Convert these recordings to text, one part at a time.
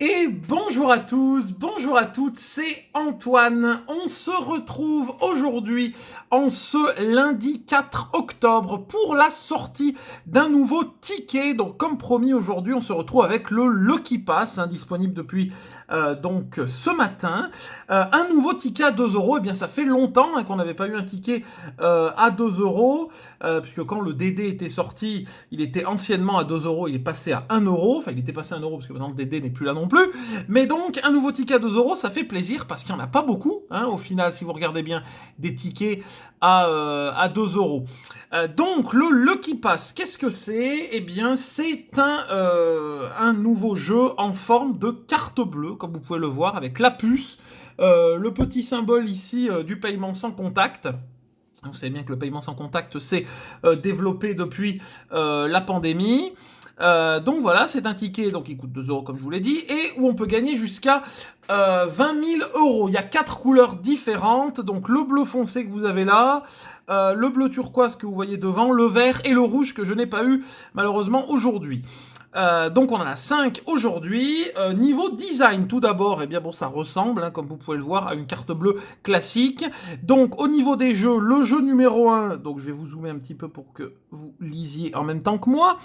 Et bonjour à tous, bonjour à toutes, c'est Antoine. On se retrouve aujourd'hui en ce lundi 4 octobre pour la sortie d'un nouveau ticket. Donc comme promis aujourd'hui, on se retrouve avec le Lucky Pass, disponible depuis donc ce matin. Un nouveau ticket à 2 euros, et bien ça fait longtemps qu'on n'avait pas eu un ticket à 2 euros, puisque quand le DD était sorti, il était anciennement à 2 euros, il est passé à 1 euro. Enfin, il était passé à 1 euro parce que maintenant le DD n'est plus là non plus. Mais donc, un nouveau ticket à 2 euros, ça fait plaisir parce qu'il n'y en a pas beaucoup, au final, si vous regardez bien, des tickets à 2 euros. Donc, le Lucky Pass, qu'est-ce que c'est? Eh bien, c'est un nouveau jeu en forme de carte bleue, comme vous pouvez le voir, avec la puce, le petit symbole ici du paiement sans contact. Vous savez bien que le paiement sans contact s'est développé depuis la pandémie. Donc voilà, c'est un ticket donc, qui coûte 2 euros comme je vous l'ai dit, et où on peut gagner jusqu'à 20 000 euros. Il y a 4 couleurs différentes, donc le bleu foncé que vous avez là, le bleu turquoise que vous voyez devant, le vert et le rouge que je n'ai pas eu malheureusement aujourd'hui. Donc on en a 5 aujourd'hui. Niveau design, tout d'abord, eh bien bon, ça ressemble, comme vous pouvez le voir, à une carte bleue classique. Donc au niveau des jeux, le jeu numéro 1, donc je vais vous zoomer un petit peu pour que vous lisiez en même temps que moi.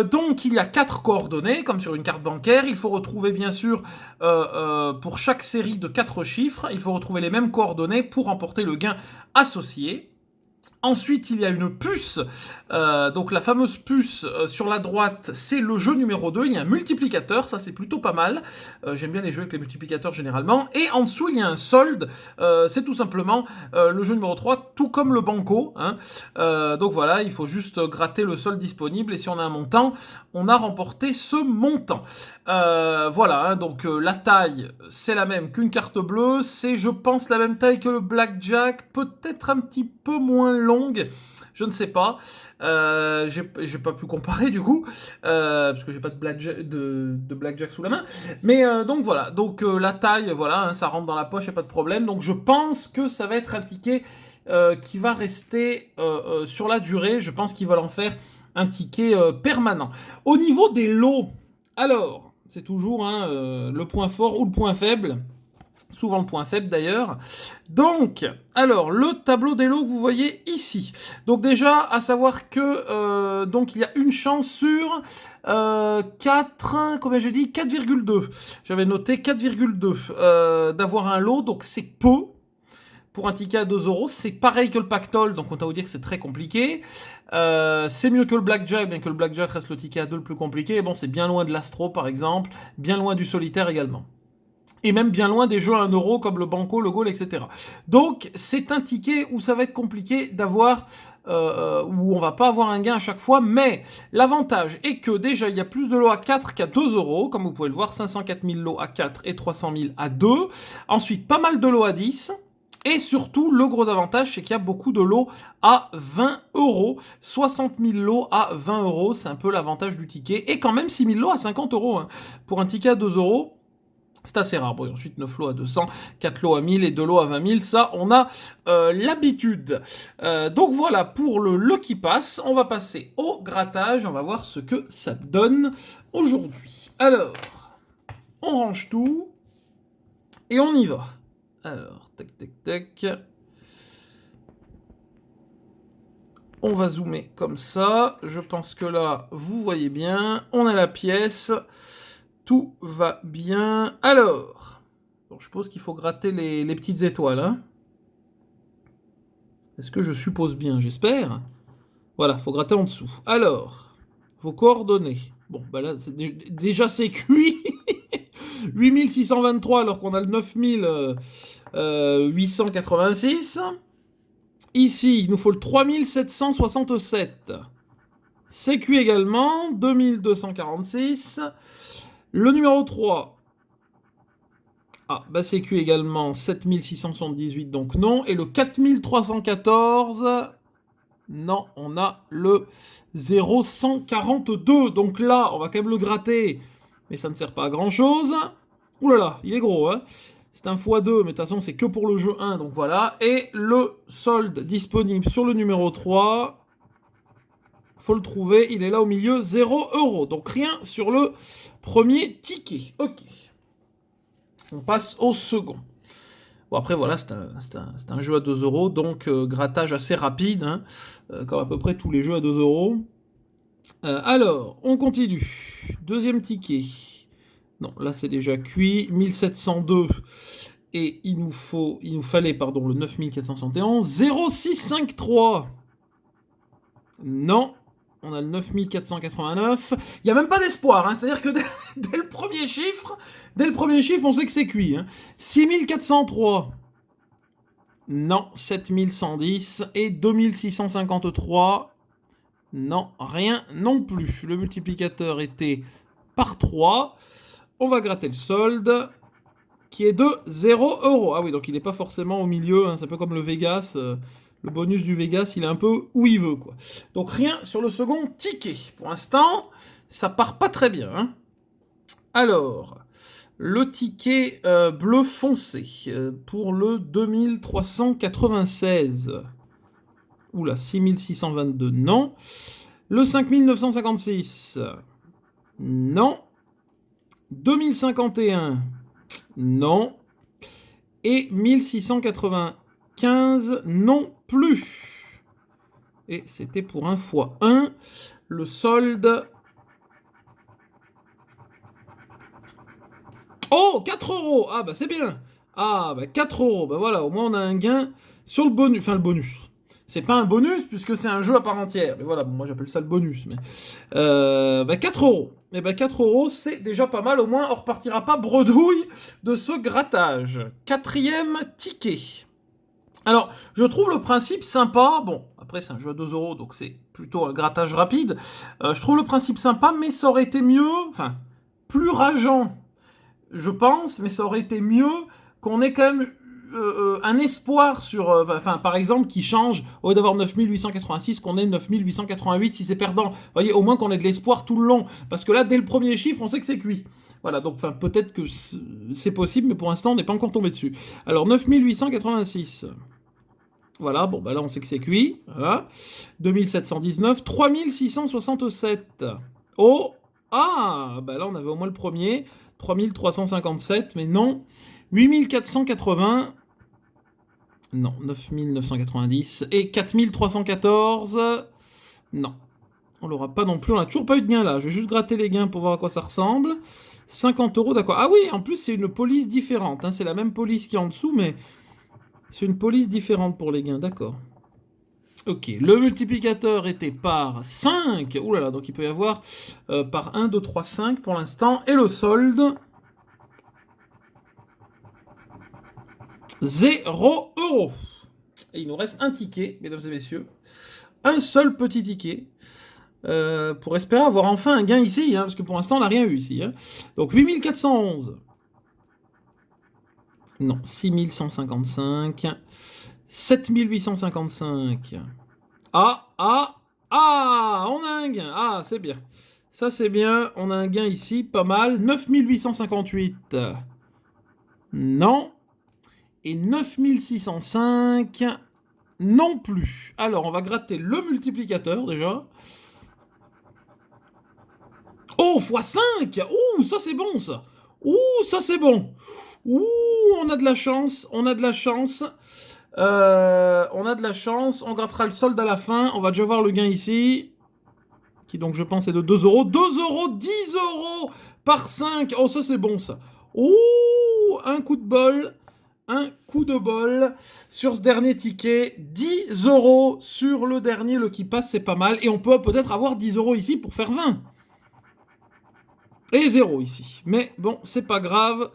Donc il y a 4 coordonnées, comme sur une carte bancaire. Il faut retrouver bien sûr, pour chaque série de 4 chiffres, il faut retrouver les mêmes coordonnées pour remporter le gain associé. Ensuite, il y a une puce, donc la fameuse puce sur la droite, c'est le jeu numéro 2, il y a un multiplicateur, ça c'est plutôt pas mal, j'aime bien les jeux avec les multiplicateurs généralement, et en dessous il y a un solde, c'est tout simplement le jeu numéro 3, tout comme le banco, donc voilà, il faut juste gratter le solde disponible, et si on a un montant, on a remporté ce montant. Voilà, donc la taille, c'est la même qu'une carte bleue, c'est je pense la même taille que le blackjack, peut-être un petit peu moins longue, je ne sais pas. J'ai pas pu comparer du coup, parce que j'ai pas de blackjack sous la main. Mais donc voilà, donc la taille, voilà, ça rentre dans la poche, y a pas de problème. Donc je pense que ça va être un ticket qui va rester sur la durée. Je pense qu'ils veulent en faire un ticket permanent. Au niveau des lots, alors, c'est toujours le point fort ou le point faible. Souvent le point faible d'ailleurs. Donc, alors, le tableau des lots que vous voyez ici. Donc déjà, à savoir que donc il y a une chance sur 4, combien j'ai dit 4,2. J'avais noté 4,2 d'avoir un lot, donc c'est peu. Pour un ticket à 2 euros, c'est pareil que le pactole, donc on va vous dire que c'est très compliqué. C'est mieux que le blackjack, bien que le blackjack reste le ticket à 2 le plus compliqué. Bon, c'est bien loin de l'astro par exemple, bien loin du solitaire également. Et même bien loin des jeux à 1 euro comme le banco, le goal, etc. Donc c'est un ticket où ça va être compliqué d'avoir, où on va pas avoir un gain à chaque fois, mais l'avantage est que déjà il y a plus de lots à 4 qu'à 2 euros, comme vous pouvez le voir, 504 000 lots à 4 et 300 000 à 2. Ensuite, pas mal de lots à 10. Et surtout, le gros avantage, c'est qu'il y a beaucoup de lots à 20 euros. 60 000 lots à 20 euros, c'est un peu l'avantage du ticket. Et quand même 6 000 lots à 50 euros. Pour un ticket à 2 euros, c'est assez rare. Bon, et ensuite 9 lots à 200, 4 lots à 1000 et 2 lots à 20 000. Ça, on a l'habitude. Donc voilà pour le Lucky Pass. On va passer au grattage. On va voir ce que ça donne aujourd'hui. Alors, on range tout. Et on y va. Alors, tac, tac, tac. On va zoomer comme ça. Je pense que là, vous voyez bien. On a la pièce. Tout va bien. Alors, bon, je suppose qu'il faut gratter les petites étoiles. Est-ce que je suppose bien? J'espère. Voilà, faut gratter en dessous. Alors, vos coordonnées. Bon, bah là, déjà c'est cuit. 8623 alors qu'on a le 9886. Ici, il nous faut le 3767. C'est cuit également. 2246. Le numéro 3. Ah, bah c'est cuit également. 7678, donc non. Et le 4314. Non, on a le 0142. Donc là, on va quand même le gratter. Mais ça ne sert pas à grand chose. Ouh là là, il est gros, C'est un x2, mais de toute façon, c'est que pour le jeu 1, donc voilà. Et le solde disponible sur le numéro 3 faut le trouver, il est là au milieu, 0 €. Donc rien sur le premier ticket. Ok. On passe au second. Bon, après, voilà, c'est un jeu à 2 €, donc grattage assez rapide, hein, comme à peu près tous les jeux à 2 €. Alors, on continue. Deuxième ticket. Non, là, c'est déjà cuit. 1702. Et il nous fallait, pardon, le 9471. 0653. Non. On a le 9489. Il n'y a même pas d'espoir, hein. C'est-à-dire que dès le premier chiffre, on sait que c'est cuit, hein. 6403. Non, 7110. Et 2653. Non, rien non plus. Le multiplicateur était par 3. On va gratter le solde, qui est de 0 €. Ah oui, donc il n'est pas forcément au milieu, hein. C'est un peu comme le Vegas. Le bonus du Vegas, il est un peu où il veut, quoi. Donc rien sur le second ticket. Pour l'instant, ça part pas très bien, hein. Alors, le ticket bleu foncé pour le 2396. Oula, 6622, non. Le 5956, non. 2051, non. Et 1695, non plus. Et c'était pour 1 x 1. Le solde... Oh, 4 €. Ah bah c'est bien. Ah bah 4 €. Bah voilà, au moins on a un gain sur le bonus. Enfin le bonus. C'est pas un bonus puisque c'est un jeu à part entière. Mais voilà, bon, moi j'appelle ça le bonus. Mais 4 €. Et bah 4 €, c'est déjà pas mal. Au moins on repartira pas bredouille de ce grattage. Quatrième ticket. Alors, je trouve le principe sympa. Bon, après c'est un jeu à 2 €, donc c'est plutôt un grattage rapide. Je trouve le principe sympa, mais ça aurait été mieux, enfin, plus rageant, je pense, mais ça aurait été mieux qu'on ait quand même un espoir sur, enfin, par exemple, qui change, au lieu d'avoir 9886, qu'on ait 9888 si c'est perdant. Vous voyez, au moins qu'on ait de l'espoir tout le long. Parce que là, dès le premier chiffre, on sait que c'est cuit. Voilà, donc peut-être que c'est possible, mais pour l'instant, on n'est pas encore tombé dessus. Alors, 9886. Voilà, bon, bah là, on sait que c'est cuit. Voilà. 2719. 3667. Oh! Ah! Bah là, on avait au moins le premier. 3357, mais non. 8480. Non, 9990. Et 4314. Non. On l'aura pas non plus. On n'a toujours pas eu de gain là. Je vais juste gratter les gains pour voir à quoi ça ressemble. 50 €, d'accord. Ah oui, en plus, c'est une police différente, hein. C'est la même police qui est en dessous, mais c'est une police différente pour les gains, d'accord. Ok, le multiplicateur était par 5. Ouh là là, donc il peut y avoir par 1, 2, 3, 5 pour l'instant. Et le solde, 0 €. Et il nous reste un ticket, mesdames et messieurs. Un seul petit ticket. Pour espérer avoir enfin un gain ici, hein, parce que pour l'instant on n'a rien eu ici, hein. Donc 8411. Non, 6155. 7855. Ah, on a un gain. Ah, c'est bien. Ça, c'est bien. On a un gain ici, pas mal. 9858. Non. Et 9605. Non plus. Alors, on va gratter le multiplicateur, déjà. Oh, x5. Ouh, ça, c'est bon, ça. Ouh, ça, c'est bon. Ouh, on a de la chance. On a de la chance. On grattera le solde à la fin. On va déjà voir le gain ici. Qui donc je pense est de 2 €. 2 €, 10 € par 5. Oh, ça c'est bon ça. Ouh, un coup de bol. Un coup de bol sur ce dernier ticket. 10 € sur le dernier, le qui passe, c'est pas mal. Et on peut peut-être avoir 10 € ici pour faire 20. Et 0 ici. Mais bon, c'est pas grave.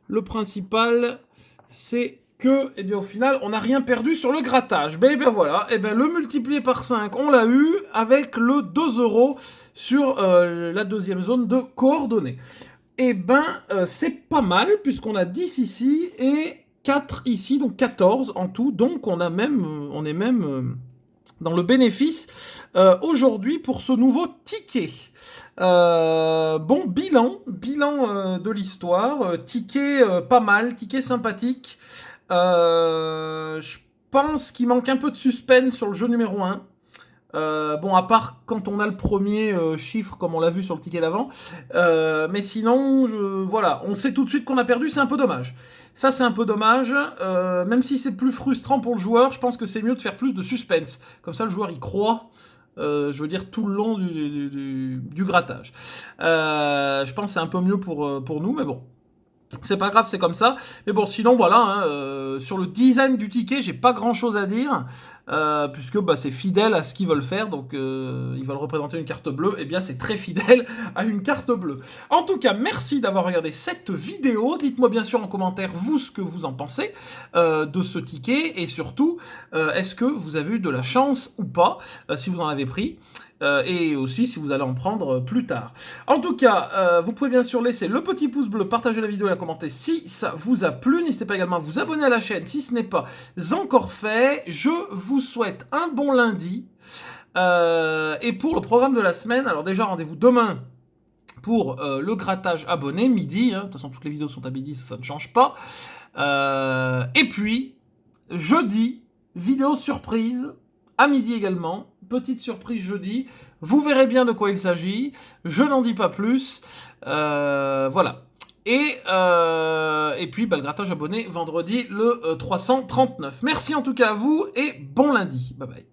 Le principal, c'est que, eh bien, au final, on n'a rien perdu sur le grattage. Ben, voilà, eh bien, le multiplié par 5, on l'a eu avec le 2 € sur la deuxième zone de coordonnées. Eh ben, c'est pas mal, puisqu'on a 10 ici et 4 ici, donc 14 en tout. Donc, on est même dans le bénéfice aujourd'hui pour ce nouveau ticket. Bon, bilan de l'histoire. Ticket pas mal, ticket sympathique. Je pense qu'il manque un peu de suspense sur le jeu numéro 1. Bon, à part quand on a le premier chiffre, comme on l'a vu sur le ticket d'avant. Mais sinon, voilà, on sait tout de suite qu'on a perdu, c'est un peu dommage. Ça, c'est un peu dommage. Même si c'est plus frustrant pour le joueur, je pense que c'est mieux de faire plus de suspense. Comme ça, le joueur y croit. Je veux dire tout le long du grattage. Je pense que c'est un peu mieux pour nous, mais bon. C'est pas grave, c'est comme ça. Mais bon, sinon, voilà, hein, sur le design du ticket, j'ai pas grand-chose à dire, puisque bah, c'est fidèle à ce qu'ils veulent faire. Donc, ils veulent représenter une carte bleue. Eh bien, c'est très fidèle à une carte bleue. En tout cas, merci d'avoir regardé cette vidéo. Dites-moi bien sûr en commentaire, vous, ce que vous en pensez de ce ticket. Et surtout, est-ce que vous avez eu de la chance ou pas, si vous en avez pris. Et aussi si vous allez en prendre plus tard. En tout cas, vous pouvez bien sûr laisser le petit pouce bleu, partager la vidéo et la commenter si ça vous a plu. N'hésitez pas également à vous abonner à la chaîne si ce n'est pas encore fait. Je vous souhaite un bon lundi. Et pour le programme de la semaine, alors déjà rendez-vous demain pour le grattage abonné, midi. Hein. De toute façon, toutes les vidéos sont à midi, ça ne change pas. Et puis, jeudi, vidéo surprise, à midi également. Petite surprise jeudi. Vous verrez bien de quoi il s'agit. Je n'en dis pas plus. Voilà. Et puis, bah, le grattage abonné vendredi le 339. Merci en tout cas à vous et bon lundi. Bye bye.